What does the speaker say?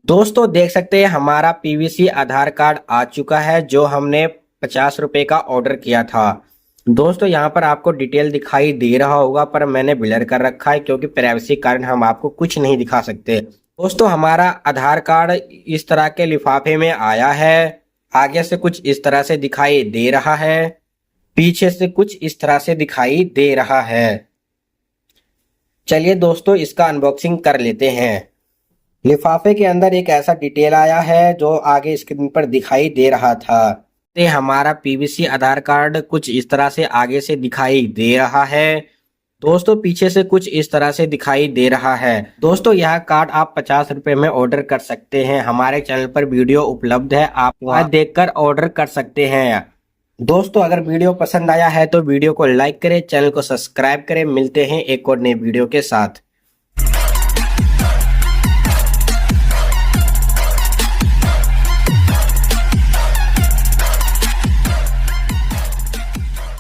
दोस्तों देख सकते हैं हमारा पीवीसी आधार कार्ड आ चुका है जो हमने 50 रुपए का ऑर्डर किया था। दोस्तों यहाँ पर आपको डिटेल दिखाई दे रहा होगा पर मैंने ब्लर कर रखा है क्योंकि प्राइवेसी कारण हम आपको कुछ नहीं दिखा सकते। दोस्तों हमारा आधार कार्ड इस तरह के लिफाफे में आया है। आगे से कुछ इस तरह से दिखाई दे रहा है, पीछे से कुछ इस तरह से दिखाई दे रहा है। चलिए दोस्तों इसका अनबॉक्सिंग कर लेते हैं। लिफाफे के अंदर एक ऐसा डिटेल आया है जो आगे स्क्रीन पर दिखाई दे रहा था। ते हमारा पीवीसी आधार कार्ड कुछ इस तरह से आगे से दिखाई दे रहा है। दोस्तों पीछे से कुछ इस तरह से दिखाई दे रहा है। दोस्तों यह कार्ड आप 50 रुपए में ऑर्डर कर सकते हैं। हमारे चैनल पर वीडियो उपलब्ध है, आप वहां देखकर ऑर्डर कर सकते हैं। दोस्तों अगर वीडियो पसंद आया है तो वीडियो को लाइक करें, चैनल को सब्सक्राइब करें। मिलते हैं एक और नए वीडियो के साथ।